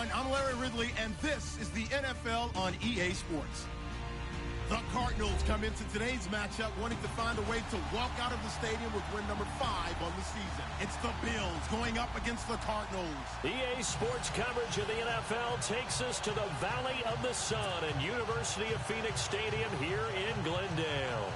everyone. I'm Larry Ridley, and this is the NFL on EA Sports. The Cardinals come into today's matchup wanting to find a way to walk out of the stadium with win number 5 on the season. It's the Bills going up against the Cardinals. EA Sports coverage of the NFL takes us to the Valley of the Sun and University of Phoenix Stadium here in Glendale.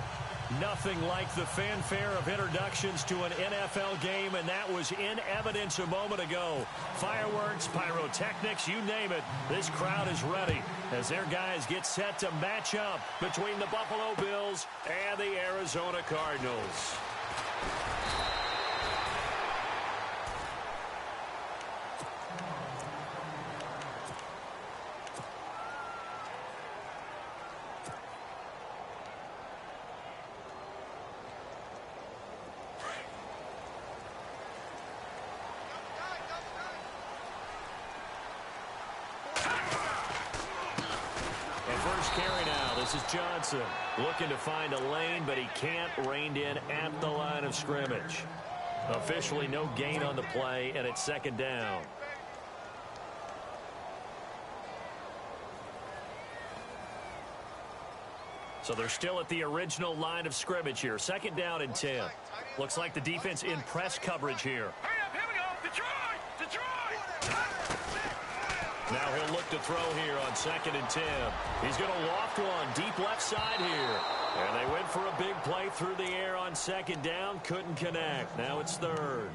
Nothing like the fanfare of introductions to an NFL game, and that was in evidence a moment ago. Fireworks, pyrotechnics, you name it. This crowd is ready as their guys get set to match up between the Buffalo Bills and the Arizona Cardinals. This is Johnson looking to find a lane, but he can't, reined in at the line of scrimmage. Officially no gain on the play, and it's second down. So they're still at the original line of scrimmage here. Second down and 10. Looks like the defense in press coverage here. Now he'll look to throw here on second and 10. He's going to loft one deep left side here. And they went for a big play through the air on second down. Couldn't connect. Now it's third.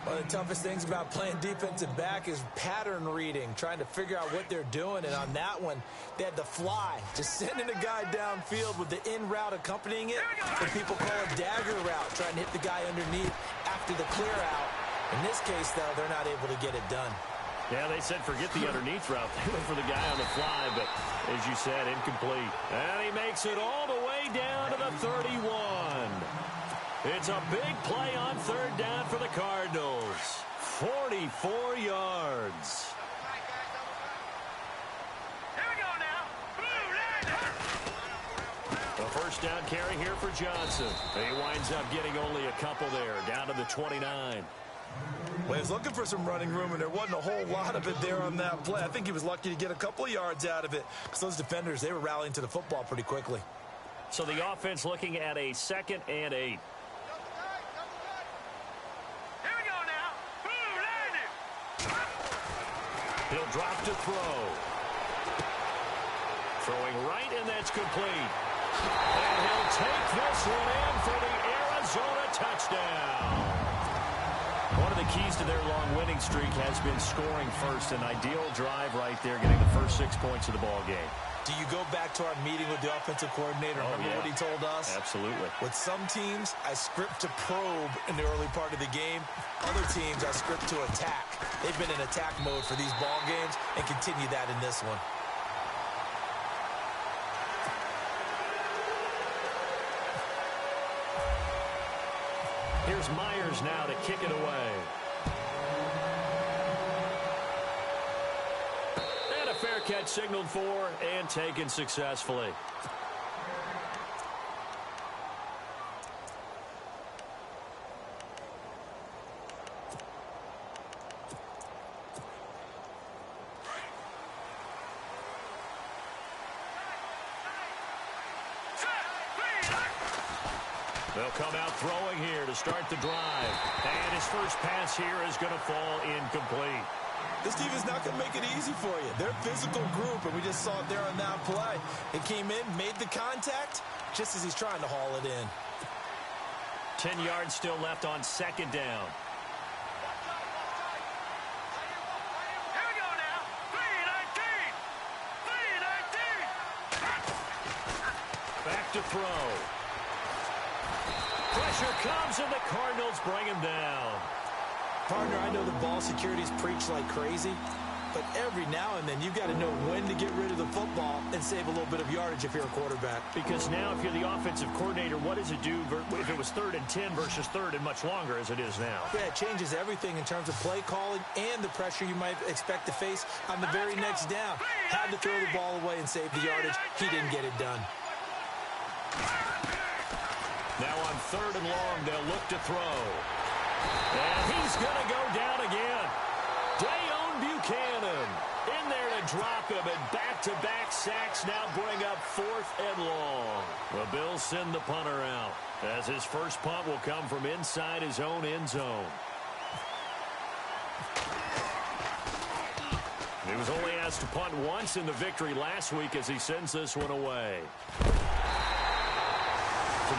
One of the toughest things about playing defensive back is pattern reading, trying to figure out what they're doing. And on that one, they had the fly, just sending a guy downfield with the in route accompanying it. What people call a dagger route, trying to hit the guy underneath after the clear out. In this case, though, they're not able to get it done. Yeah, they said forget the underneath route. They went for the guy on the fly, but as you said, incomplete. And he makes it all the way down to the 31. It's a big play on third down for the Cardinals. 44 yards. Here we go now. A first down carry here for Johnson. He winds up getting only a couple there, down to the 29. Well, he was looking for some running room, and there wasn't a whole lot of it there on that play. I think he was lucky to get a couple of yards out of it because those defenders, they were rallying to the football pretty quickly. So the offense looking at a 2nd and 8. Here we go now. He'll drop to throw. Throwing right, and that's complete. And he'll take this one in for the Arizona touchdown. One of the keys to their long winning streak has been scoring first. An ideal drive right there, getting the first 6 points of the ball game. Do you go back to our meeting with the offensive coordinator? Remember what he told us? Absolutely. With some teams, I script to probe in the early part of the game. Other teams, I script to attack. They've been in attack mode for these ball games and continue that in this one. Here's Myers now to kick it away. And a fair catch signaled for and taken successfully. They'll come out throwing here to start the drive. And his first pass here is going to fall incomplete. This team is not going to make it easy for you. They're a physical group, and we just saw it there on that play. It came in, made the contact, just as he's trying to haul it in. 10 yards still left on second down. Here we go now. 3-19. Back to throw. Pressure comes, and the Cardinals bring him down. Partner, I know the ball security's preached like crazy, but every now and then you've got to know when to get rid of the football and save a little bit of yardage if you're a quarterback. Because now if you're the offensive coordinator, what does it do if it was 3rd and 10 versus 3rd and much longer as it is now? Yeah, it changes everything in terms of play calling and the pressure you might expect to face on the very next down. Had to throw the ball away and save the yardage. He didn't get it done. Now on 3rd and long, they'll look to throw. And he's going to go down again. Dayon Buchanan drop him, and back-to-back sacks now bring up 4th and long. The Bills send the punter out, as his first punt will come from inside his own end zone. He was only asked to punt once in the victory last week as he sends this one away. So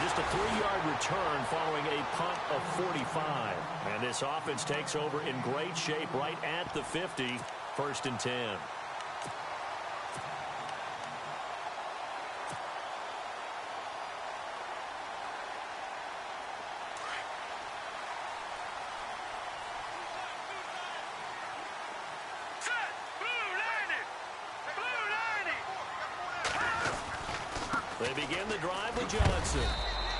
just a 3-yard return following a punt of 45. And this offense takes over in great shape right at the 50, 1st and 10. They begin the drive with Johnson.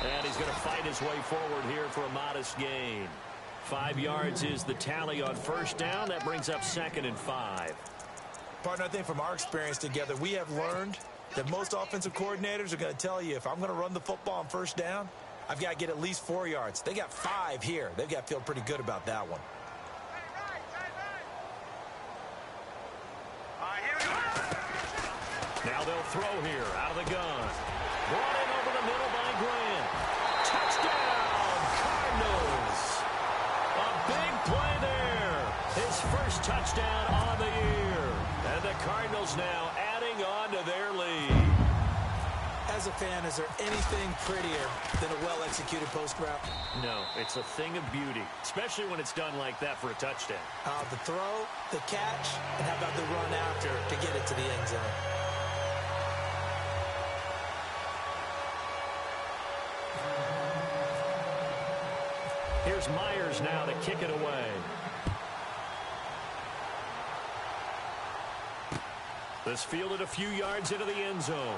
And he's going to fight his way forward here for a modest gain. 5 yards is the tally on 1st down. That brings up 2nd and 5. Partner, I think from our experience together, we have learned that most offensive coordinators are going to tell you, if I'm going to run the football on 1st down, I've got to get at least 4 yards. They got 5 here. They've got to feel pretty good about that one. Now they'll throw here out of the gun. Brought in over the middle by Grant. Touchdown, Cardinals. A big play there. His first touchdown on the year. And the Cardinals now adding on to their lead. As a fan, is there anything prettier than a well-executed post route? No, it's a thing of beauty, especially when it's done like that for a touchdown. The throw, the catch, and how about the run after to get it to the end zone? Here's Myers now to kick it away. This fielded a few yards into the end zone.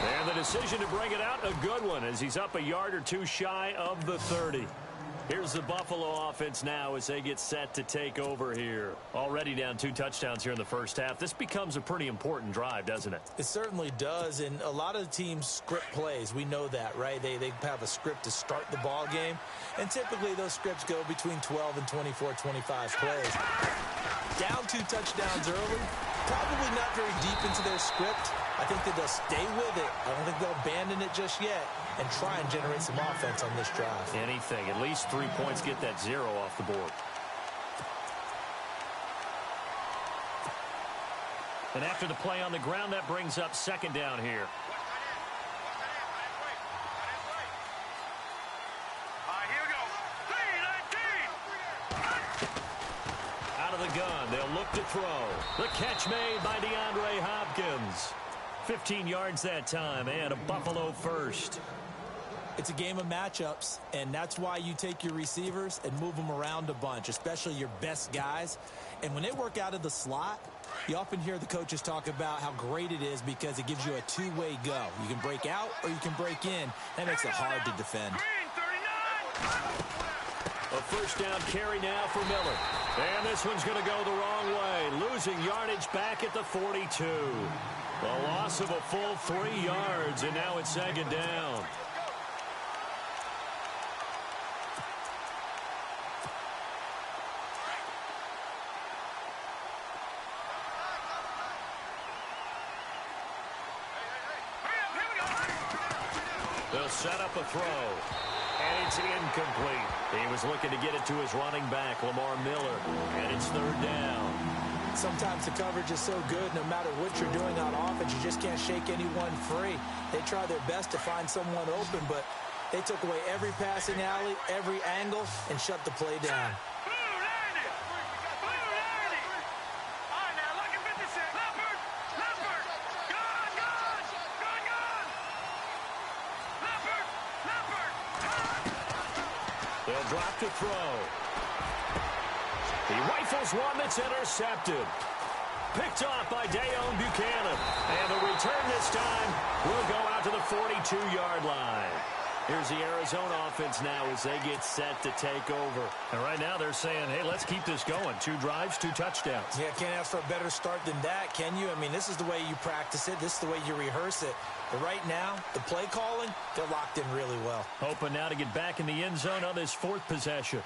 And the decision to bring it out, a good one, as he's up a yard or two shy of the 30. Here's the Buffalo offense now as they get set to take over here. Already down 2 touchdowns here in the first half. This becomes a pretty important drive, doesn't it? It certainly does, and a lot of the teams script plays. We know that, right? They have a script to start the ball game, and typically those scripts go between 12 and 24, 25 plays. Down 2 touchdowns early, probably not very deep into their script. I think that they'll stay with it. I don't think they'll abandon it just yet and try and generate some offense on this drive. Anything. At least 3 points, get that 0 off the board. And after the play on the ground, that brings up 2nd down here. Out of the gun, they'll look to throw. The catch made by DeAndre Hopkins. 15 yards that time, and a Buffalo first. It's a game of matchups, and that's why you take your receivers and move them around a bunch, especially your best guys. And when they work out of the slot, you often hear the coaches talk about how great it is because it gives you a 2-way go. You can break out or you can break in. That makes it hard to defend. A 1st down carry now for Miller. And this one's going to go the wrong way. Losing yardage back at the 42. A loss of a full 3 yards, and now it's 2nd down. They'll set up a throw. And it's incomplete. He was looking to get it to his running back, Lamar Miller. And it's 3rd down. Sometimes the coverage is so good, no matter what you're doing on offense, you just can't shake anyone free. They try their best to find someone open, but they took away every passing alley, every angle, and shut the play down. They'll drop to throw. He rifles one that's intercepted. Picked off by Deone Bucannon. And the return this time will go out to the 42-yard line. Here's the Arizona offense now as they get set to take over. And right now they're saying, hey, let's keep this going. 2 drives, 2 touchdowns. Yeah, can't ask for a better start than that, can you? I mean, this is the way you practice it. This is the way you rehearse it. But right now, the play calling, they're locked in really well. Hoping now to get back in the end zone on this 4th possession.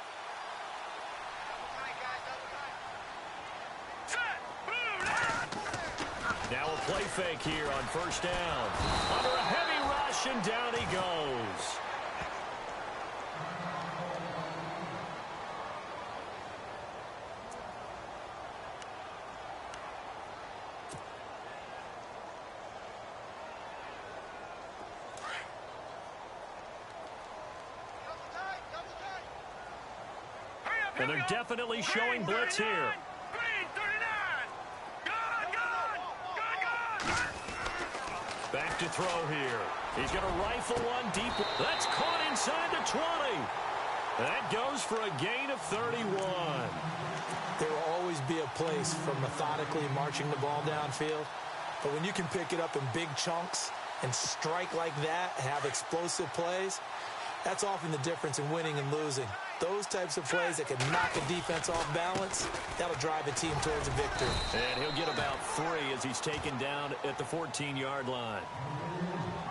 Now a play fake here on first down. Under a heavy rush, and down he goes. And they're definitely showing blitz here. Back to throw here. He's going to rifle one deep. That's caught inside the 20. That goes for a gain of 31. There will always be a place for methodically marching the ball downfield. But when you can pick it up in big chunks and strike like that, have explosive plays, that's often the difference in winning and losing. Those types of plays that can knock a defense off balance, that'll drive a team towards a victory. And he'll get about 3 as he's taken down at the 14-yard line.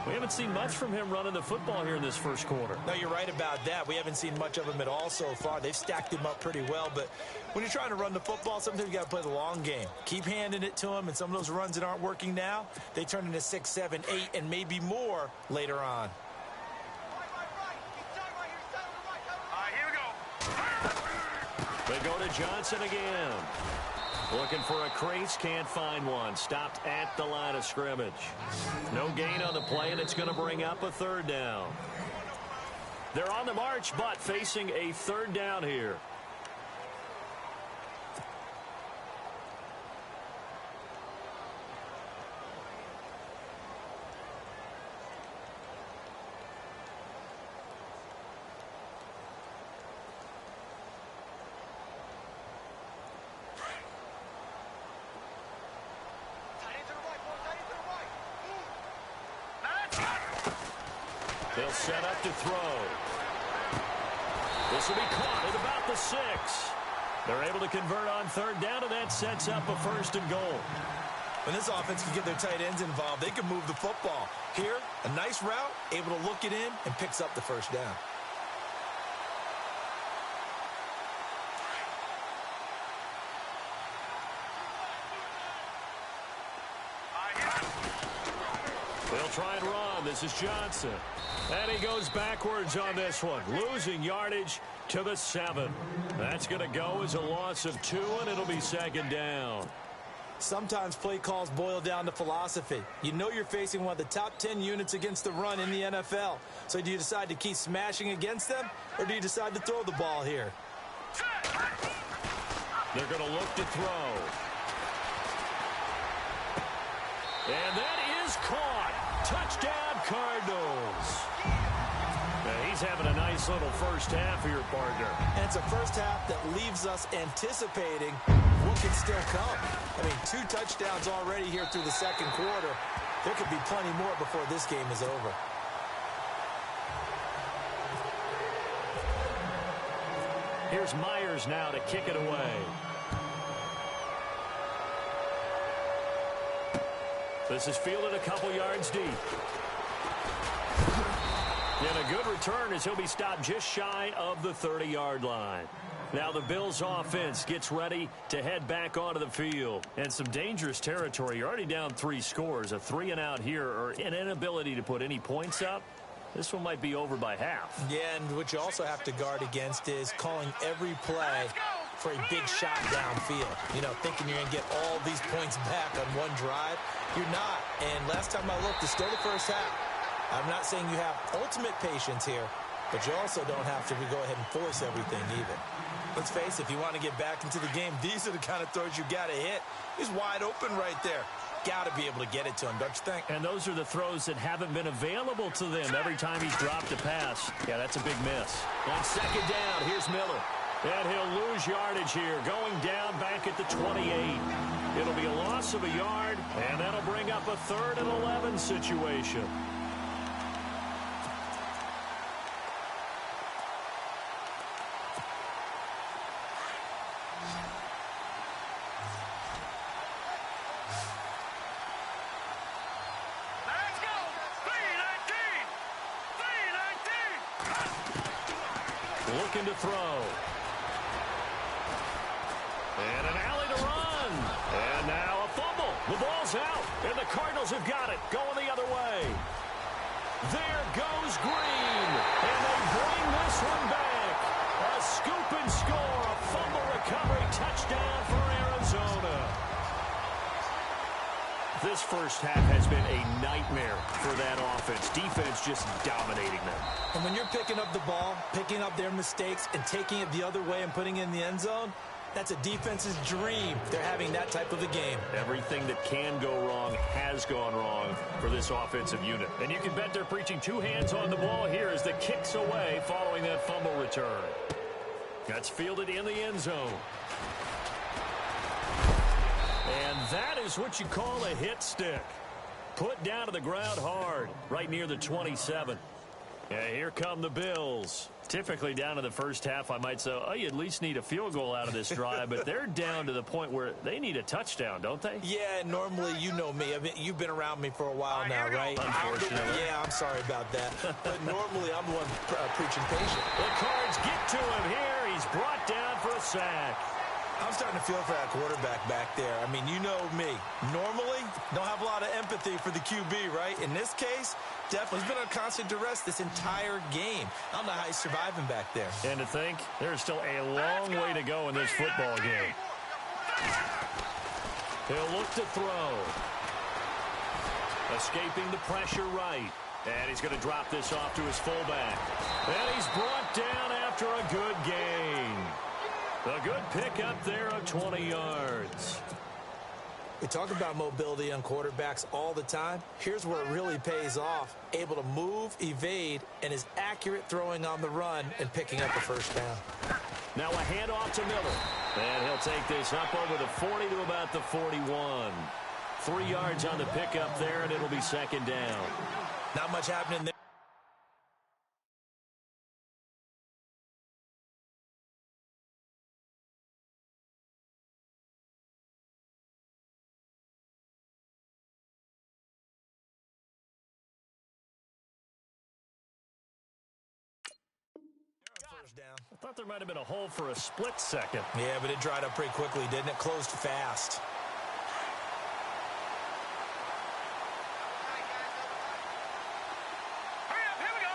We haven't seen much from him running the football here in this first quarter. No, you're right about that. We haven't seen much of him at all so far. They've stacked him up pretty well, but when you're trying to run the football, sometimes you got to play the long game. Keep handing it to him, and some of those runs that aren't working now, they turn into 6, 7, 8, and maybe more later on. They go to Johnson again. Looking for a crease, can't find one. Stopped at the line of scrimmage. No gain on the play, and it's going to bring up a third down. They're on the march, but facing a third down here. They'll set up to throw. This will be caught at about the 6. They're able to convert on third down, and that sets up a 1st and goal. When this offense can get their tight ends involved, they can move the football. Here, a nice route, able to look it in, and picks up the first down. They'll try and run. This is Johnson. And he goes backwards on this one, losing yardage to the 7. That's going to go as a loss of 2, and it'll be 2nd down. Sometimes play calls boil down to philosophy. You know you're facing one of the top 10 units against the run in the NFL. So do you decide to keep smashing against them, or do you decide to throw the ball here? They're going to look to throw. And that is caught. Touchdown, Cardinals. Now, he's having a nice little first half here, partner. And it's a first half that leaves us anticipating what can still come. I mean, 2 touchdowns already here through the second quarter. There could be plenty more before this game is over. Here's Myers now to kick it away. This is fielded a couple yards deep. And a good return as he'll be stopped just shy of the 30-yard line. Now the Bills offense gets ready to head back onto the field. And some dangerous territory. You're already down 3 scores. A 3-and-out here, or an inability to put any points up. This one might be over by half. Yeah, and what you also have to guard against is calling every play for a big shot downfield. You know, thinking you're going to get all these points back on one drive. You're not. And last time I looked, it's still the first half. I'm not saying you have ultimate patience here, but you also don't have to go ahead and force everything either. Let's face it, if you want to get back into the game, these are the kind of throws you got to hit. He's wide open right there. Got to be able to get it to him, don't you think? And those are the throws that haven't been available to them every time he's dropped a pass. Yeah, that's a big miss. On second down, here's Miller. And he'll lose yardage here, going down back at the 28. It'll be a loss of a yard, and that'll bring up a 3rd and 11 situation. Looking to throw. And an alley to run. And now a fumble. The ball's out, and the Cardinals have got it, going the other way. There goes Green, and they bring this one back. A scoop and score, a fumble recovery touchdown for Arizona. This first half has been a nightmare for that offense. Defense just dominating them. And when you're picking up the ball, picking up their mistakes, and taking it the other way and putting it in the end zone, that's a defense's dream. They're having that type of a game. Everything that can go wrong has gone wrong for this offensive unit. And you can bet they're preaching two hands on the ball here as the kick's away following that fumble return. That's fielded in the end zone. And that is what you call a hit stick. Put down to the ground hard, right near the 27. Yeah, here come the Bills. Typically down to the first half, I might say, oh, you at least need a field goal out of this drive, but they're down to the point where they need a touchdown, don't they? Yeah, normally, you know me. I mean, you've been around me for a while now, right? Unfortunately. Yeah, I'm sorry about that. But normally, I'm the one preaching patience. The Cards get to him here. He's brought down for a sack. I'm starting to feel for that quarterback back there. I mean, you know me. Normally, don't have a lot of empathy for the QB, right? In this case, definitely. He's been on constant duress this entire game. I don't know how he's surviving back there. And to think, there's still a long way to go in this football game. He'll look to throw. Escaping the pressure right. And he's going to drop this off to his fullback. And he's brought down after a good gain. A good pick up there of 20 yards. We talk about mobility on quarterbacks all the time. Here's where it really pays off. Able to move, evade, and is accurate throwing on the run and picking up the first down. Now a handoff to Miller. And he'll take this up over the 40 to about the 41. 3 yards on the pickup there, and it'll be second down. Not much happening there. Down. I thought there might have been a hole for a split second. Yeah, but it dried up pretty quickly, didn't it? Closed fast. Hurry up, here we go.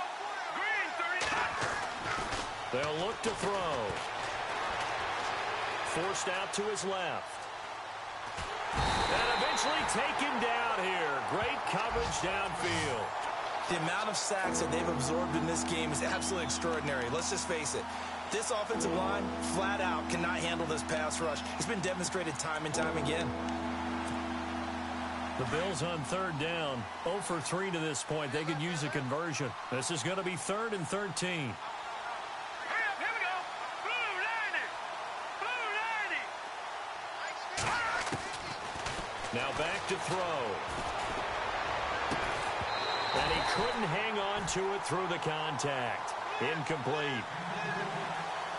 Green, 30. They'll look to throw. Forced out to his left. And eventually taken down here. Great coverage downfield. The amount of sacks that they've absorbed in this game is absolutely extraordinary. Let's just face it. This offensive line, flat out, cannot handle this pass rush. It's been demonstrated time and time again. The Bills on third down. 0 for 3 to this point. They could use a conversion. This is going to be 3rd and 13. Hurry up, here we go. Blue 90. Blue 90. Now back to throw. And he couldn't hang on to it through the contact. Incomplete.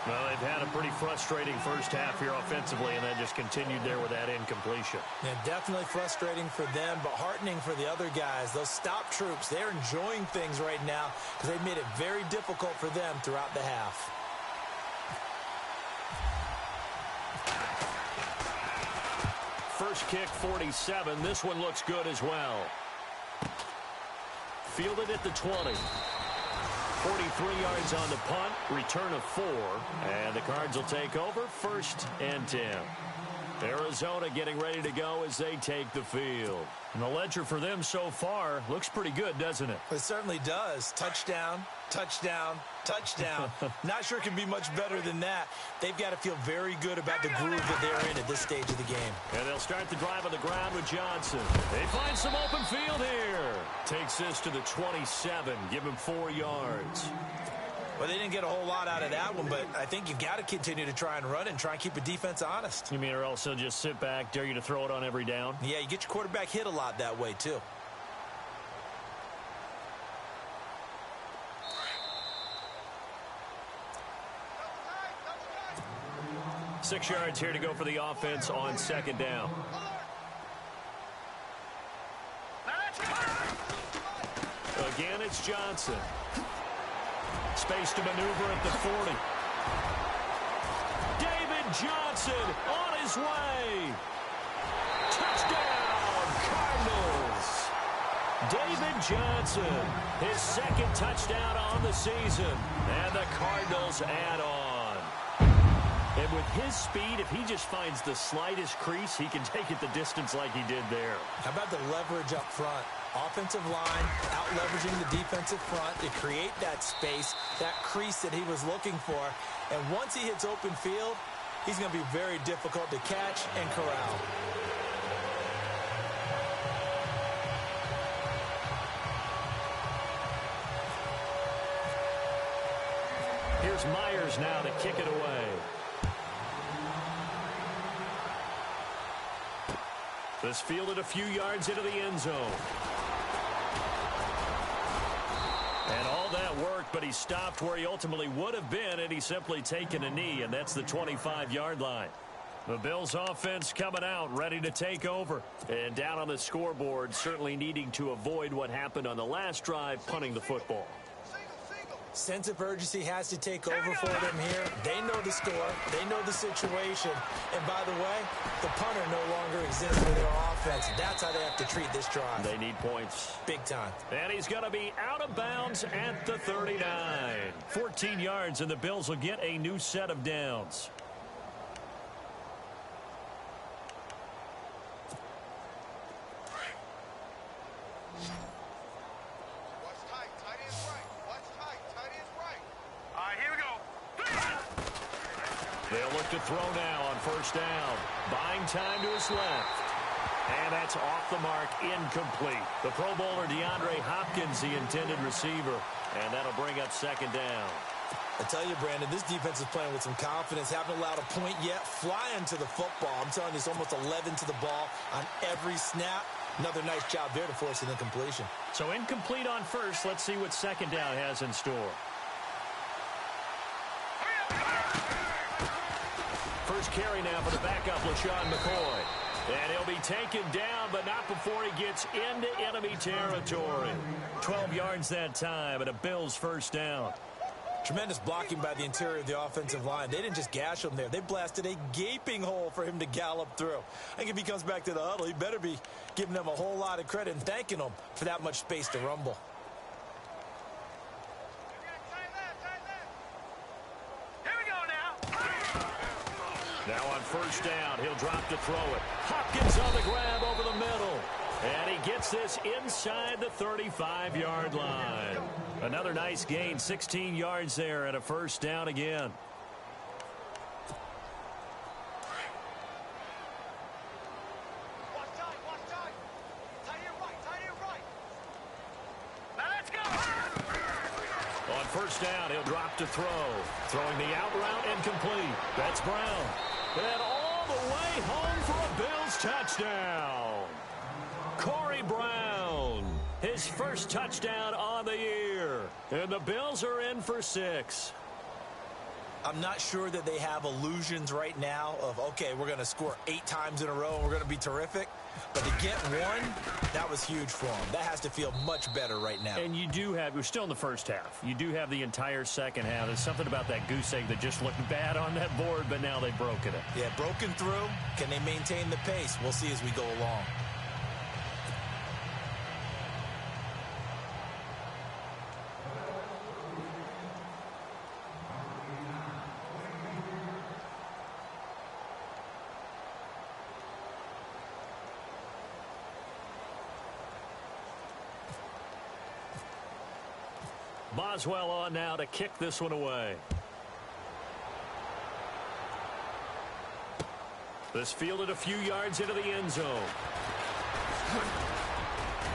Well, they've had a pretty frustrating first half here offensively, and that just continued there with that incompletion. Yeah, definitely frustrating for them, but heartening for the other guys. Those stop troops, they're enjoying things right now because they've made it very difficult for them throughout the half. First kick, 47. This one looks good as well. Fielded at the 20. 43 yards on the punt. Return of 4. And the Cards will take over 1st and 10. Arizona getting ready to go as they take the field. And the ledger for them so far looks pretty good, doesn't it? It certainly does. Touchdown, touchdown, touchdown. Not sure it can be much better than that. They've got to feel very good about the groove that they're in at this stage of the game. And they'll start the drive on the ground with Johnson. They find some open field here. Takes this to the 27. Give him 4 yards. Well, they didn't get a whole lot out of that one, but I think you've got to continue to try and run and try and keep the defense honest. You mean or else they'll just sit back, dare you to throw it on every down? Yeah, you get your quarterback hit a lot that way, too. Six yards here to go for the offense on second down. Again, it's Johnson. Space to maneuver at the 40. David Johnson on his way. Touchdown, Cardinals! David Johnson, his second touchdown on the season, and the Cardinals add on. And with his speed, if he just finds the slightest crease, he can take it the distance like he did there. How about the leverage up front? Offensive line out-leveraging the defensive front to create that space, that crease that he was looking for. And once he hits open field, he's going to be very difficult to catch and corral. Here's Myers now to kick it away. This fielded a few yards into the end zone. And all that worked, but he stopped where he ultimately would have been, and he's simply taken a knee, and that's the 25-yard line. The Bills offense coming out, ready to take over. And down on the scoreboard, certainly needing to avoid what happened on the last drive, punting the football. Sense of urgency has to take over for them here. They know the score. They know the situation. And by the way, the punter no longer exists for their offense. That's how they have to treat this drive. They need points. Big time. And he's going to be out of bounds at the 39. 14 yards, and the Bills will get a new set of downs. They'll look to throw now on first down. Buying time to his left. And that's off the mark, incomplete. The Pro Bowler DeAndre Hopkins, the intended receiver. And that'll bring up second down. I tell you, Brandon, this defense is playing with some confidence. Haven't allowed a point yet. Flying to the football. I'm telling you, it's almost 11 to the ball on every snap. Another nice job there to force an incompletion. So incomplete on first. Let's see what second down has in store. First carry now for the backup, LaShawn McCoy. And he'll be taken down, but not before he gets into enemy territory. 12 yards that time, and a Bills first down. Tremendous blocking by the interior of the offensive line. They didn't just gash him there. They blasted a gaping hole for him to gallop through. I think if he comes back to the huddle, he better be giving them a whole lot of credit and thanking them for that much space to rumble. Now on first down, he'll drop to throw it. Hopkins on the grab over the middle. And he gets this inside the 35-yard line. Another nice gain, 16 yards there, and a first down again. On first down, he'll drop to throw. Throwing the out route incomplete. That's Brown. And all the way home for a Bills touchdown. Corey Brown, his first touchdown on the year. And the Bills are in for 6. I'm not sure that they have illusions right now of, okay, we're going to score 8 times in a row and we're going to be terrific. But to get one, that was huge for them. That has to feel much better right now. And you do have, we're still in the first half. You do have the entire second half. There's something about that goose egg that just looked bad on that board, but now they've broken it. Yeah, broken through. Can they maintain the pace? We'll see as we go along. Boswell on now to kick this one away. This fielded a few yards into the end zone.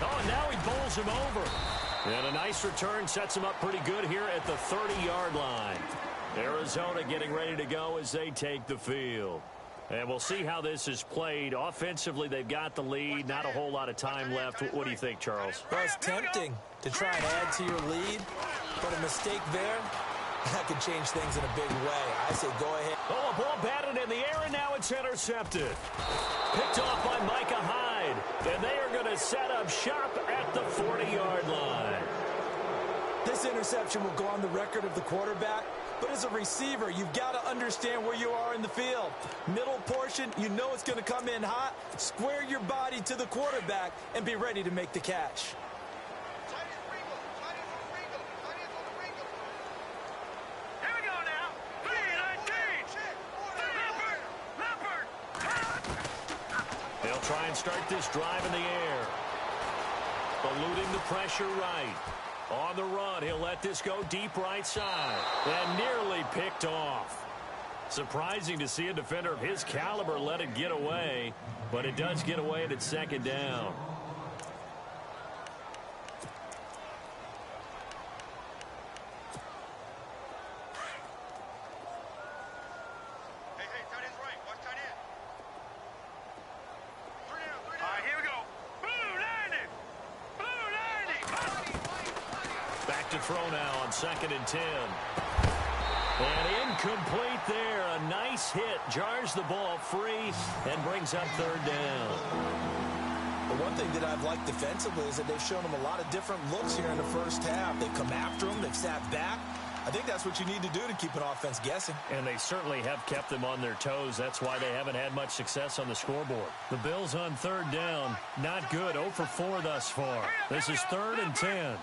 Oh, and now he bowls him over. And a nice return sets him up pretty good here at the 30-yard line. Arizona getting ready to go as they take the field. And we'll see how this is played. Offensively, they've got the lead. Not a whole lot of time left. What do you think, Charles? Well, it's tempting to try and add to your lead, but a mistake there, that could change things in a big way. I say go ahead. Oh, a ball batted in the air, and now it's intercepted. Picked off by Micah Hyde. And they are going to set up shop at the 40-yard line. This interception will go on the record of the quarterback, But as a receiver, you've got to understand where you are in the field. Middle portion, you know it's going to come in hot. Square your body to the quarterback and be ready to make the catch. Try and start this drive in the air. Eluding the pressure right. On the run, he'll let this go deep right side. And nearly picked off. Surprising to see a defender of his caliber let it get away. But it does get away and it's second down. Throw now on 2nd and 10. And incomplete there. A nice hit. Jars the ball free and brings up 3rd down. The one thing that I've liked defensively is that they've shown them a lot of different looks here in the first half. They've come after them. They've sat back. I think that's what you need to do to keep an offense guessing. And they certainly have kept them on their toes. That's why they haven't had much success on the scoreboard. The Bills on 3rd down. Not good. 0 for 4 thus far. This is 3rd and 10.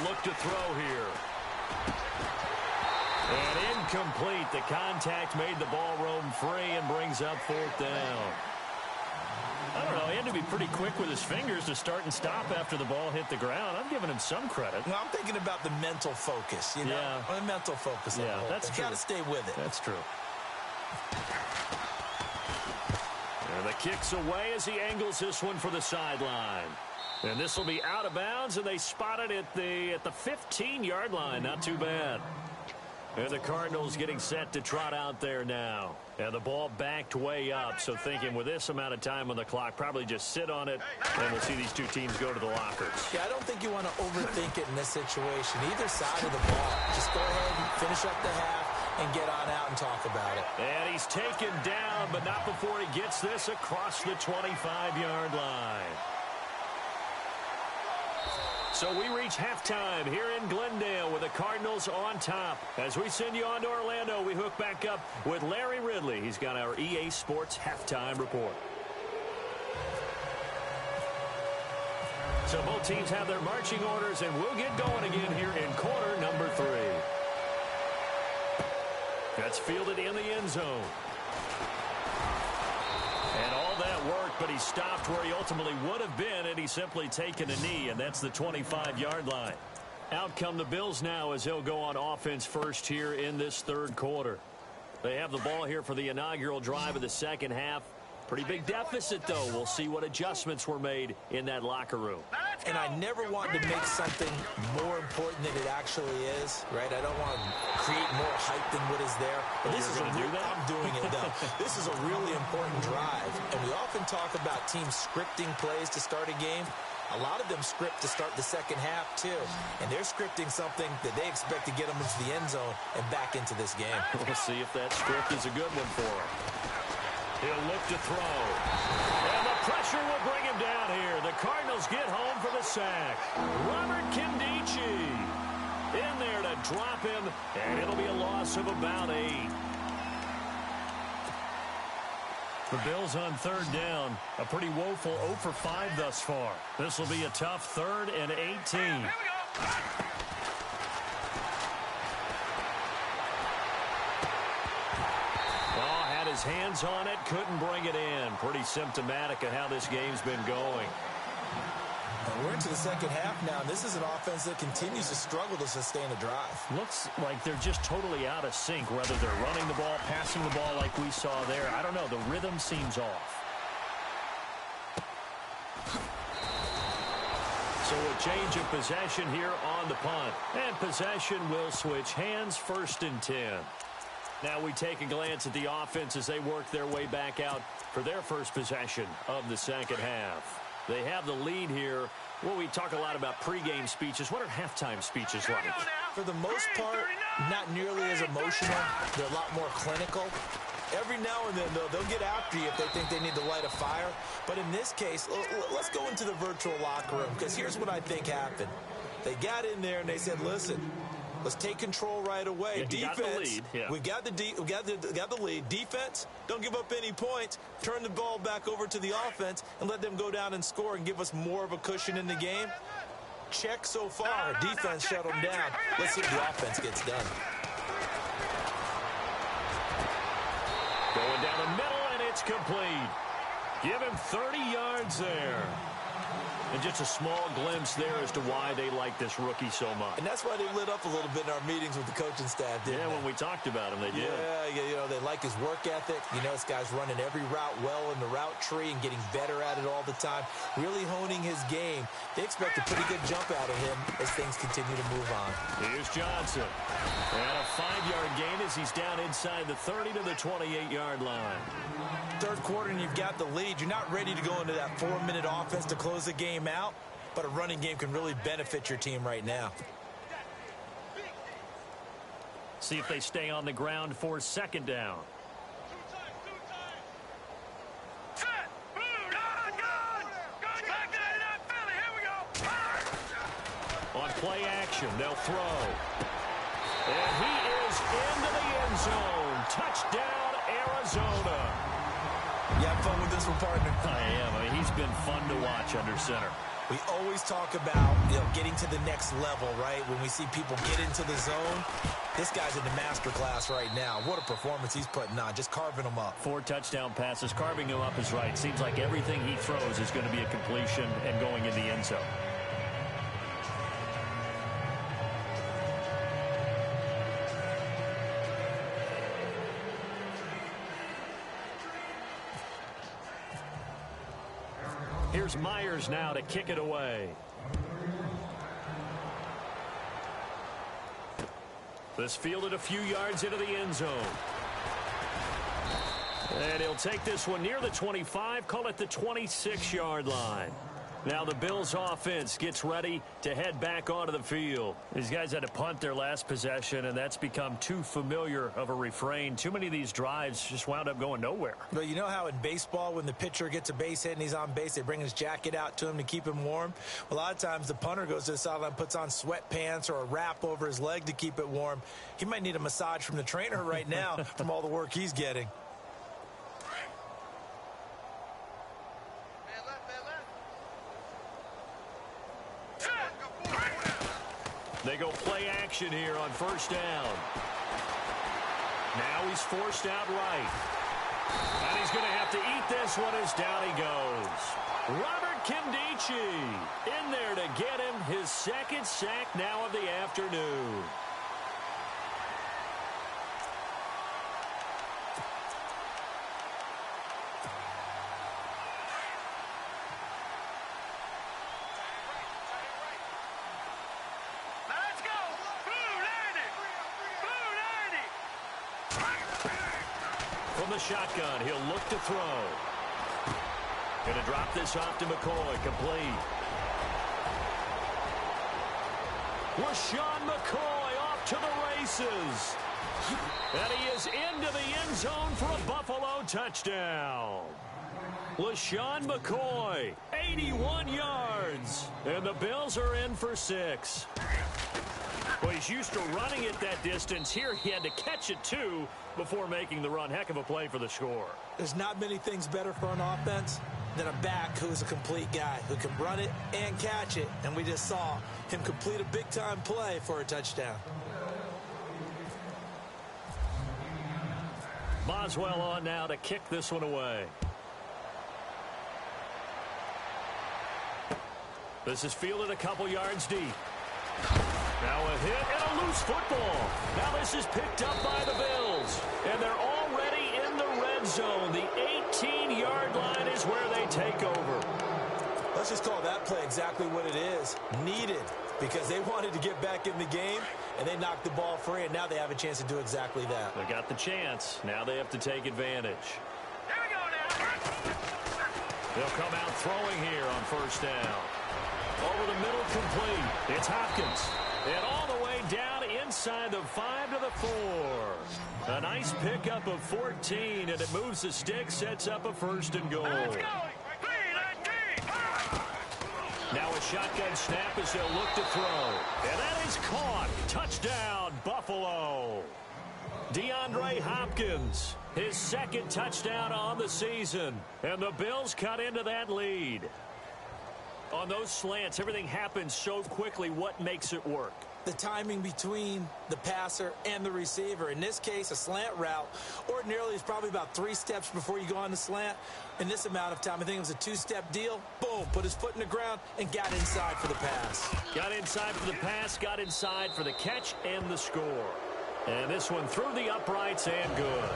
Look to throw here. And incomplete. The contact made the ball roam free and brings up 4th down. I don't know. He had to be pretty quick with his fingers to start and stop after the ball hit the ground. I'm giving him some credit. Well, I'm thinking about the mental focus, you know? Yeah. The mental focus. Yeah, that's true. Got to stay with it. That's true. And the kick's away as he angles this one for the sideline. And this will be out of bounds, and they spot it at the 15-yard line. Not too bad. And the Cardinals getting set to trot out there now. And the ball backed way up, so thinking with this amount of time on the clock, probably just sit on it, and we'll see these two teams go to the lockers. Yeah, I don't think you want to overthink it in this situation. Either side of the ball. Just go ahead and finish up the half and get on out and talk about it. And he's taken down, but not before he gets this across the 25-yard line. So we reach halftime here in Glendale with the Cardinals on top. As we send you on to Orlando, we hook back up with Larry Ridley. He's got our EA Sports halftime report. So both teams have their marching orders, and we'll get going again here in quarter number 3. That's fielded in the end zone. And all that worked, but he stopped where he ultimately would have been had he simply taken a knee, and that's the 25-yard line. Out come the Bills now as they'll go on offense first here in this 3rd quarter. They have the ball here for the inaugural drive of the second half. Pretty big deficit, though. We'll see what adjustments were made in that locker room. And I never want to make something more important than it actually is, right? I don't want to create more hype than what is there. But this is I'm doing it, though. This is a really important drive. And we often talk about teams scripting plays to start a game. A lot of them script to start the second half, too. And they're scripting something that they expect to get them into the end zone and back into this game. We'll see if that script is a good one for him. He'll look to throw. And the pressure will bring him down here. The Cardinals get home for the sack. Robert Nkemdiche in there to drop him, and it'll be a loss of about 8. The Bills on 3rd down. A pretty woeful 0 for 5 thus far. This will be a tough 3rd and 18. Here we go. His hands on it, couldn't bring it in. Pretty symptomatic of how this game's been going. We're into the second half now, and this is an offense that continues to struggle to sustain a drive. Looks like they're just totally out of sync, whether they're running the ball, passing the ball like we saw there. I don't know. The rhythm seems off. So a change of possession here on the punt. And possession will switch hands, 1st and 10. Now we take a glance at the offense as they work their way back out for their first possession of the second half. They have the lead here. Well, we talk a lot about pregame speeches. What are halftime speeches like? For the most part, not nearly as emotional. They're a lot more clinical. Every now and then, though, they'll get after you if they think they need to light a fire. But in this case, let's go into the virtual locker room, because here's what I think happened. They got in there and they said, listen, let's take control right away. Yeah, defense, got the lead. Yeah. we got the lead. Defense, don't give up any points. Turn the ball back over to the offense and let them go down and score and give us more of a cushion in the game. Check so far. Defense shut them down. Let's see if the offense gets done. Going down the middle, and it's complete. Give him 30 yards there. And just a small glimpse there as to why they like this rookie so much. And that's why they lit up a little bit in our meetings with the coaching staff, didn't they? When we talked about him, they did. Yeah, they like his work ethic. You know, this guy's running every route well in the route tree and getting better at it all the time, really honing his game. They expect a pretty good jump out of him as things continue to move on. Here's Johnson. And a 5-yard gain as he's down inside the 30 to the 28-yard line. Third quarter and you've got the lead. You're not ready to go into that 4-minute offense to close the game out, but a running game can really benefit your team right now. See if they stay on the ground for second down. On play action, they'll throw. And he is into the end zone. Touchdown, Arizona. You have fun with this one, partner? I am. I mean, he's been fun to watch under center. We always talk about, getting to the next level, right? When we see people get into the zone, this guy's in the master class right now. What a performance he's putting on, just carving them up. 4 touchdown passes. Carving him up is right. Seems like everything he throws is going to be a completion and going in the end zone. Here's Myers now to kick it away. This fielded a few yards into the end zone. And he'll take this one near the 25, call it the 26-yard line. Now the Bills offense gets ready to head back onto the field. These guys had to punt their last possession, and that's become too familiar of a refrain. Too many of these drives just wound up going nowhere. But you know how in baseball, when the pitcher gets a base hit and he's on base, they bring his jacket out to him to keep him warm? A lot of times the punter goes to the sideline, puts on sweatpants or a wrap over his leg to keep it warm. He might need a massage from the trainer right now from all the work he's getting. They go play action here on first down. Now he's forced out right. And he's going to have to eat this one as down he goes. Robert Nkemdiche in there to get him his second sack now of the afternoon. From the shotgun, he'll look to throw. Going to drop this off to McCoy, complete. LaShawn McCoy off to the races. And he is into the end zone for a Buffalo touchdown. LaShawn McCoy, 81 yards. And the Bills are in for 6. Well, he's used to running it that distance. Here he had to catch it, too, before making the run. Heck of a play for the score. There's not many things better for an offense than a back who's a complete guy who can run it and catch it. And we just saw him complete a big-time play for a touchdown. Boswell on now to kick this one away. This is fielded a couple yards deep. Now a hit and a loose football. Now this is picked up by the Bills. And they're already in the red zone. The 18-yard line is where they take over. Let's just call that play exactly what it is. Needed, because they wanted to get back in the game, and they knocked the ball free, and now they have a chance to do exactly that. They got the chance. Now they have to take advantage. Here we go now. They'll come out throwing here on first down. Over the middle, complete. It's Hopkins. And all the way down inside the 5 to the 4. A nice pickup of 14, and it moves the stick, sets up a 1st and goal. Now a shotgun snap as they'll look to throw. And that is caught. Touchdown, Buffalo. DeAndre Hopkins, his 2nd touchdown on the season. And the Bills cut into that lead. On those slants, everything happens so quickly. What makes it work? The timing between the passer and the receiver. In this case, a slant route ordinarily is probably about 3 steps before you go on the slant. In this amount of time, I think it was a 2-step deal. Boom, put his foot in the ground and got inside for the pass. Got inside for the pass, got inside for the catch and the score. And this one through the uprights and good.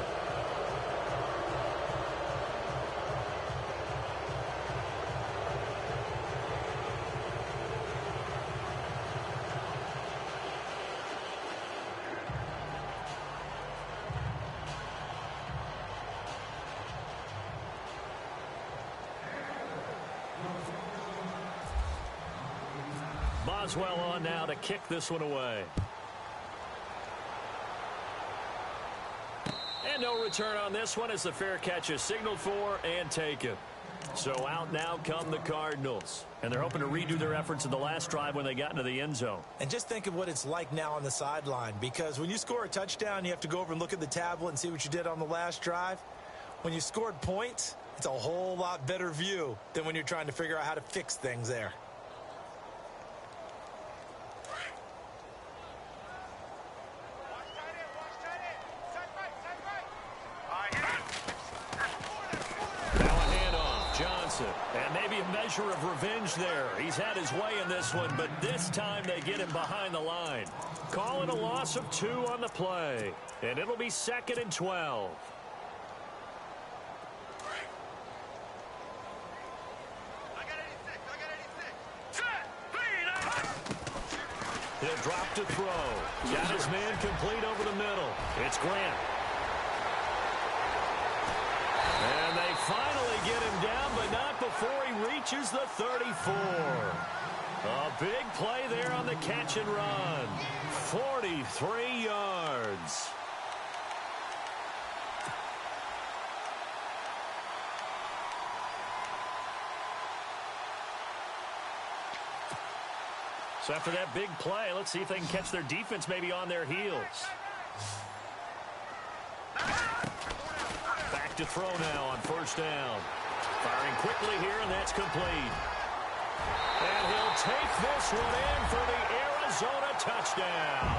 Boswell on now to kick this one away. And no return on this one as the fair catch is signaled for and taken. So out now come the Cardinals. And they're hoping to redo their efforts in the last drive when they got into the end zone. And just think of what it's like now on the sideline. Because when you score a touchdown, you have to go over and look at the tablet and see what you did on the last drive. When you scored points, it's a whole lot better view than when you're trying to figure out how to fix things there. And maybe a measure of revenge there. He's had his way in this one, but this time they get him behind the line. Call it a loss of 2 on the play. And it'll be 2nd and 12. He'll drop to throw. Got his man complete over the middle. It's Grant. And they finally get him down, but not before he reaches the 34. A big play there on the catch and run. 43 yards. So after that big play, let's see if they can catch their defense maybe on their heels. Back to throw now on 1st down. Firing quickly here, and that's complete. And he'll take this one in for the Arizona touchdown.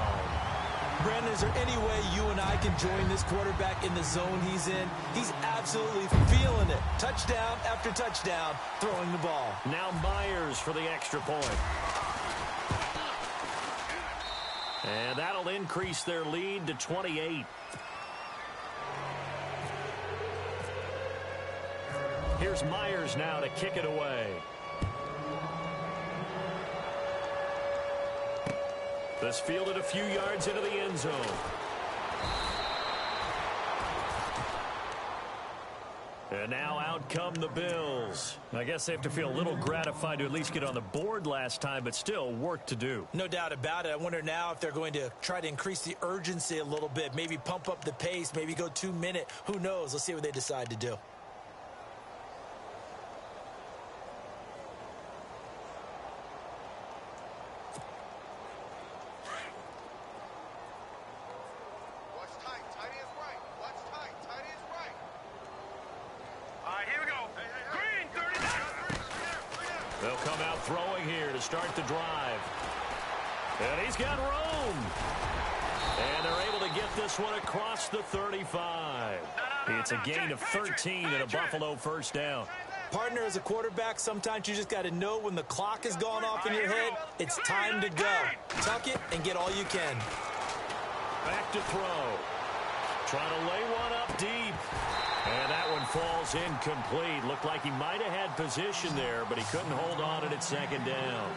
Brandon, is there any way you and I can join this quarterback in the zone he's in? He's absolutely feeling it. Touchdown after touchdown, throwing the ball. Now Myers for the extra point. And that'll increase their lead to 28. Here's Myers now to kick it away. This fielded a few yards into the end zone. And now out come the Bills. I guess they have to feel a little gratified to at least get on the board last time, but still work to do. No doubt about it. I wonder now if they're going to try to increase the urgency a little bit, maybe pump up the pace, maybe go 2-minute. Who knows? Let's see what they decide to do. They'll come out throwing here to start the drive. And he's got room. And they're able to get this one across the 35. It's a gain of 13 and a Buffalo 1st down. Partner, as a quarterback, sometimes you just got to know when the clock has gone off in your head, it's time to go. Tuck it and get all you can. Back to throw. Trying to lay one up deep. And that one falls incomplete. Looked like he might have had position there, but he couldn't hold on it at 2nd down.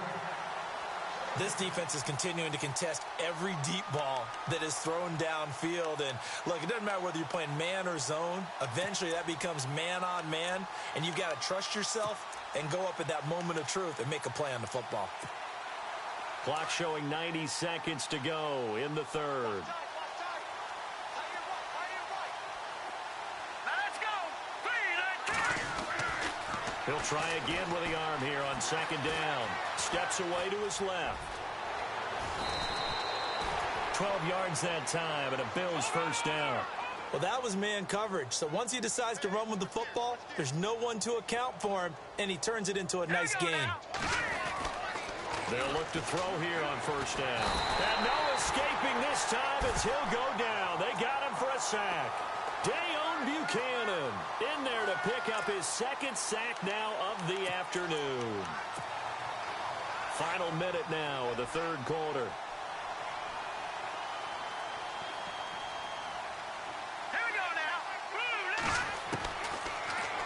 This defense is continuing to contest every deep ball that is thrown downfield. And, look, it doesn't matter whether you're playing man or zone. Eventually, that becomes man-on-man, and you've got to trust yourself and go up at that moment of truth and make a play on the football. Clock showing 90 seconds to go in the 3rd. He'll try again with the arm here on second down. Steps away to his left. 12 yards that time, and a Bills first down. Well, that was man coverage. So once he decides to run with the football, there's no one to account for him, and he turns it into a nice gain. They'll look to throw here on first down. And no escaping this time as he'll go down. They got him for a sack. Dayon Buchanan in there to pick up his second sack now of the afternoon. Final minute now of the third quarter.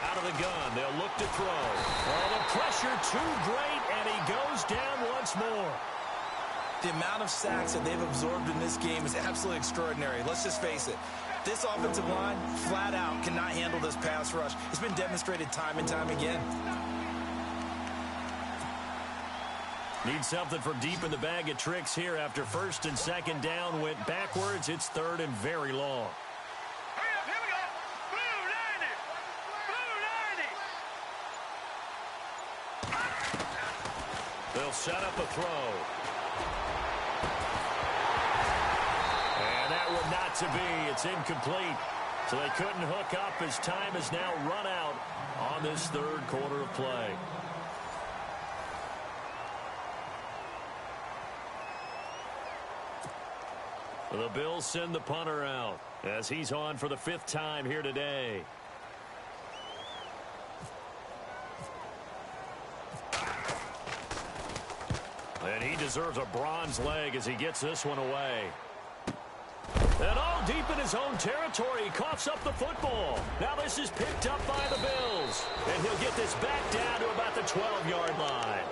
Out of the gun, they'll look to throw. Oh, the pressure too great, and he goes down once more. The amount of sacks that they've absorbed in this game is absolutely extraordinary. Let's just face it. This offensive line, flat out, cannot handle this pass rush. It's been demonstrated time and time again. Need something from deep in the bag of tricks here after first and second down went backwards. It's third and very long. Here we go. Blue 90. They'll set up a throw. And that would not to be. It's incomplete. So they couldn't hook up as time has now run out on this third quarter of play. The Bills send the punter out as he's on for the fifth time here today. And he deserves a bronze leg as he gets this one away. And all deep in his own territory, he coughs up the football. Now this is picked up by the Bills. And he'll get this back down to about the 12-yard line.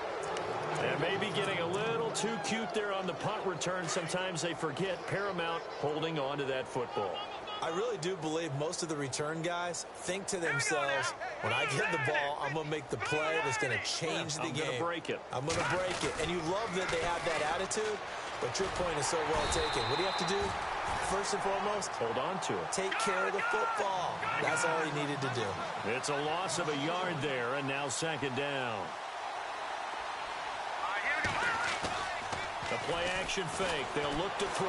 And maybe getting a little too cute there on the punt return. Sometimes they forget paramount holding on to that football. I really do believe most of the return guys think to themselves, when I get the ball, I'm going to make the play that's going to change the game. I'm going to break it. I'm going to break it. And you love that they have that attitude, but your point is so well taken. What do you have to do? First and foremost, hold on to it. Take care of the football. That's all he needed to do. It's a loss of a yard there, and now second down. The play-action fake. They'll look to throw.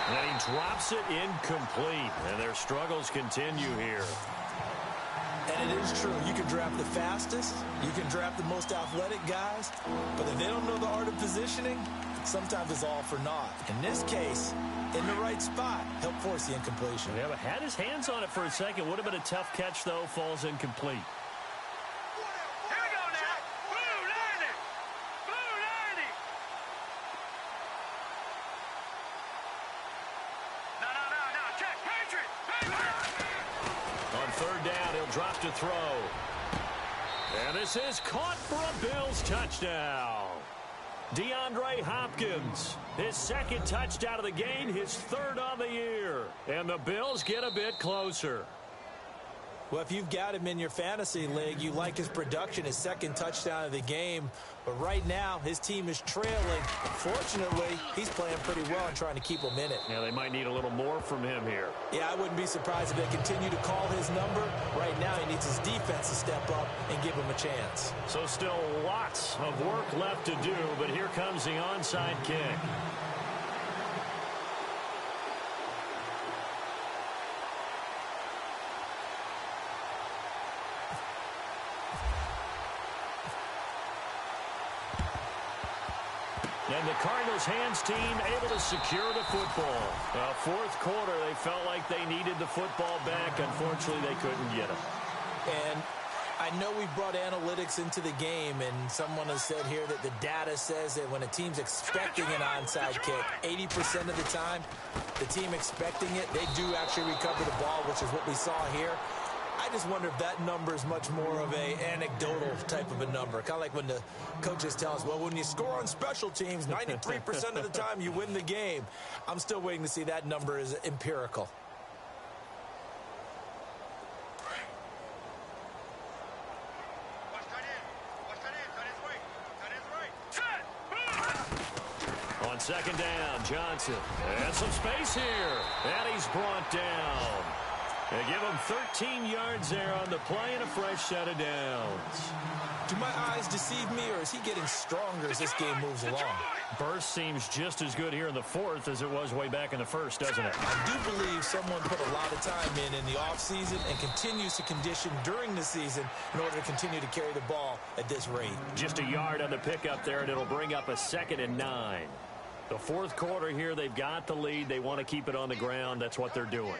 And he drops it incomplete. And their struggles continue here. And it is true. You can draft the fastest. You can draft the most athletic guys. But if they don't know the art of positioning, sometimes it's all for naught. In this case, in the right spot, he'll force the incompletion. Yeah, but had his hands on it for a second. Would have been a tough catch, though. Falls incomplete. Drop to throw. And this is caught for a Bills touchdown. DeAndre Hopkins, his second touchdown of the game, his third on the year. And the Bills get a bit closer. Well, if you've got him in your fantasy league, you like his production, his second touchdown of the game. But right now, his team is trailing. Fortunately, he's playing pretty well and trying to keep them in it. Yeah, they might need a little more from him here. Yeah, I wouldn't be surprised if they continue to call his number. Right now, he needs his defense to step up and give him a chance. So still lots of work left to do, but here comes the onside kick. And the Cardinals' hands team able to secure the football. Fourth quarter, they felt like they needed the football back. Unfortunately, they couldn't get it. And I know we brought analytics into the game, and someone has said here that the data says that when a team's expecting an onside kick, 80% of the time, the team expecting it, they do actually recover the ball, which is what we saw here. I just wonder if that number is much more of a anecdotal type of a number. Kind of like when the coaches tell us, well, when you score on special teams, 93% of the time you win the game. I'm still waiting to see that number is empirical. On second down, Johnson. And some space here. And he's brought down. They give him 13 yards there on the play and a fresh set of downs. Do my eyes deceive me, or is he getting stronger as this game moves along? Burst seems just as good here in the fourth as it was way back in the first, doesn't it? I do believe someone put a lot of time in the offseason and continues to condition during the season in order to continue to carry the ball at this rate. Just a yard on the pickup there, and it'll bring up a 2nd and 9. The fourth quarter here, they've got the lead. They want to keep it on the ground. That's what they're doing.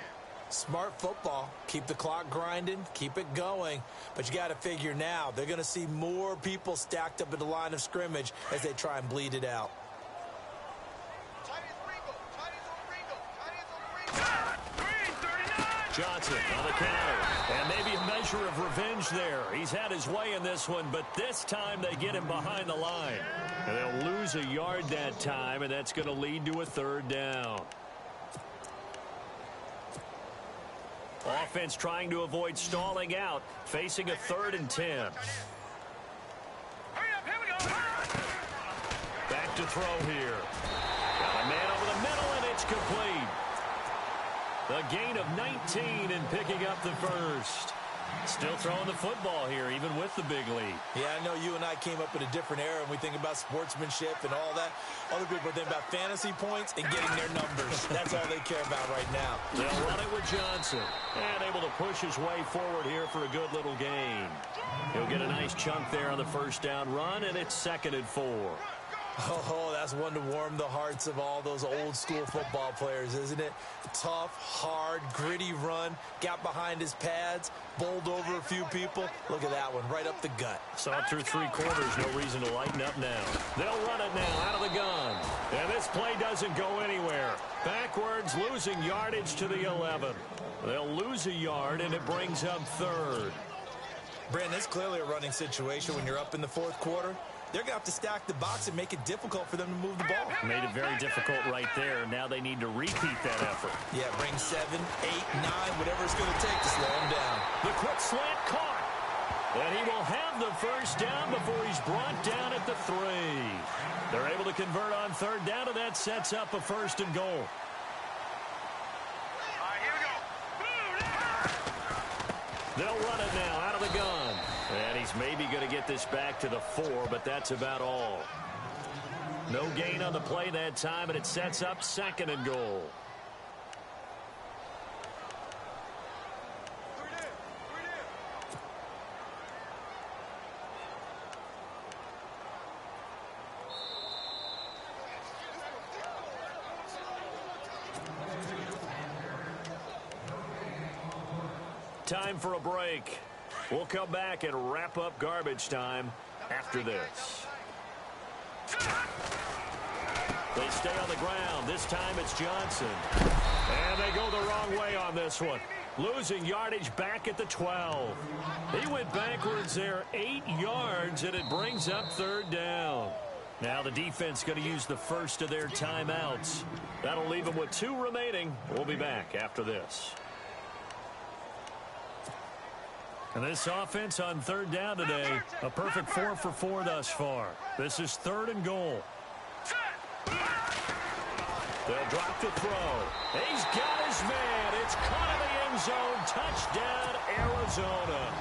Smart football. Keep the clock grinding. Keep it going. But you got to figure now, they're going to see more people stacked up at the line of scrimmage as they try and bleed it out. Johnson on the counter. And maybe a measure of revenge there. He's had his way in this one, but this time they get him behind the line. And they'll lose a yard that time, and that's going to lead to a 3rd down. Offense trying to avoid stalling out, facing a 3rd and 10. Hurry up, here we go. Back to throw here. Got a man over the middle, and it's complete. The gain of 19 and picking up the first. Still throwing the football here, even with the big lead. Yeah, I know you and I came up in a different era, and we think about sportsmanship and all that. Other people think about fantasy points and getting their numbers. That's all they care about right now. They'll run it with Johnson. And able to push his way forward here for a good little gain. He'll get a nice chunk there on the first down run, and it's 2nd and 4. Oh, that's one to warm the hearts of all those old-school football players, isn't it? Tough, hard, gritty run, got behind his pads, bowled over a few people. Look at that one, right up the gut. Saw it through 3 quarters, no reason to lighten up now. They'll run it now out of the gun. And this play doesn't go anywhere. Backwards, losing yardage to the 11. They'll lose a yard, and it brings up 3rd. Brandon, it's clearly a running situation when you're up in the fourth quarter. They're going to have to stack the box and make it difficult for them to move the ball. Made it very difficult right there. Now they need to repeat that effort. Yeah, bring 7, 8, 9, whatever it's going to take to slow him down. The quick slant caught. And he will have the first down before he's brought down at the 3. They're able to convert on 3rd down, and that sets up a 1st and goal. All right, here we go. They'll run it now out of the gun. And he's maybe going to get this back to the 4, but that's about all. No gain on the play that time, and it sets up 2nd and goal. Time for a break. We'll come back and wrap up garbage time after this. They stay on the ground. This time it's Johnson. And they go the wrong way on this one. Losing yardage back at the 12. He went backwards there 8 yards, and it brings up 3rd down. Now the defense going to use the first of their timeouts. That'll leave them with 2 remaining. We'll be back after this. And this offense on 3rd down today, a perfect 4 for 4 thus far. This is 3rd and goal. They'll drop the throw. He's got his man. It's caught in the end zone. Touchdown, Arizona.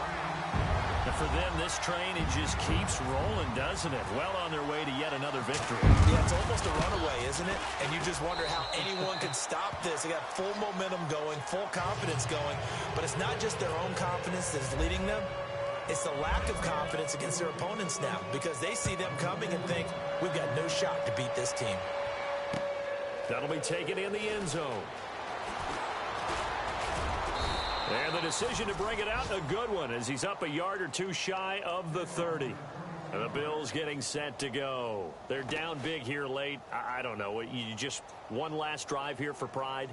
And for them, this train, it just keeps rolling, doesn't it? Well on their way to yet another victory. Yeah, it's almost a runaway, isn't it? And you just wonder how anyone could stop this. They got full momentum going, full confidence going. But it's not just their own confidence that is leading them. It's the lack of confidence against their opponents now, because they see them coming and think, we've got no shot to beat this team. That'll be taken in the end zone. And the decision to bring it out, a good one, as he's up a yard or 2 shy of the 30. And the Bills getting set to go. They're down big here late. I don't know. You just one last drive here for pride?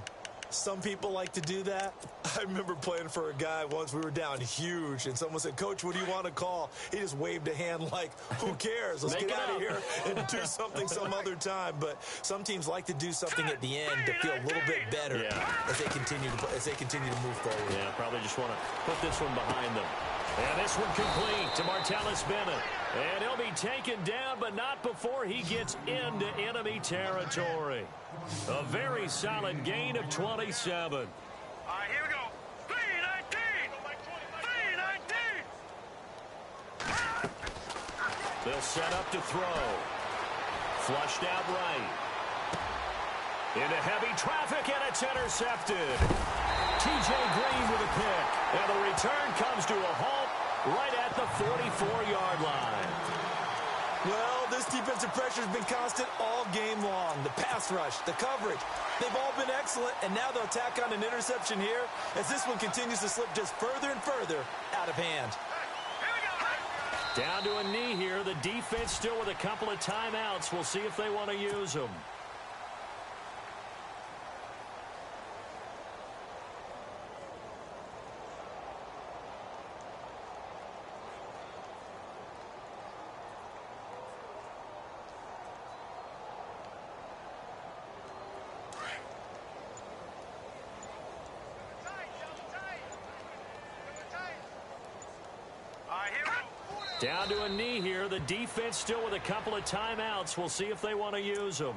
Some people like to do that. I remember playing for a guy once. We were down huge, and someone said, Coach, what do you want to call? He just waved a hand like, who cares? Let's get out of here and do something some other time. But some teams like to do something at the end to feel a little bit better as they continue to move forward. Yeah, probably just want to put this one behind them. And this one complete to Martellus Bennett. And he'll be taken down, but not before he gets into enemy territory. A very solid gain of 27. All right, here we go. 3, They'll set up to throw. Flushed out right. Into heavy traffic, and it's intercepted. T.J. Green with a pick. And the return comes to a halt right at the 44-yard line. Well, this defensive pressure has been constant all game long. The pass rush, the coverage, they've all been excellent, and now they'll tack on an interception here as this one continues to slip just further and further out of hand. Down to a knee here. The defense still with a couple of timeouts. We'll see if they want to use them. Down to a knee here. The defense still with a couple of timeouts. We'll see if they want to use them.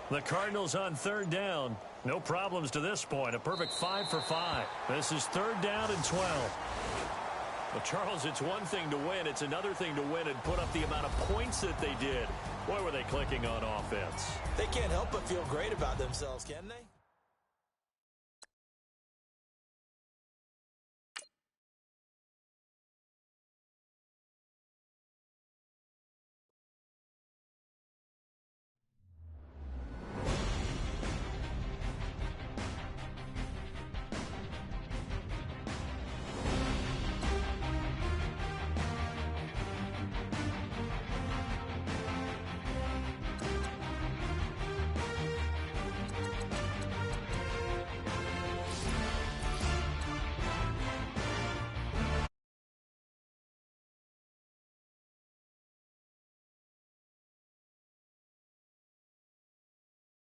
The Cardinals on third down. No problems to this point. A perfect 5 for 5. This is third down and 12. Well, Charles, it's one thing to win. It's another thing to win and put up the amount of points that they did. Boy, were they clicking on offense. They can't help but feel great about themselves, can they?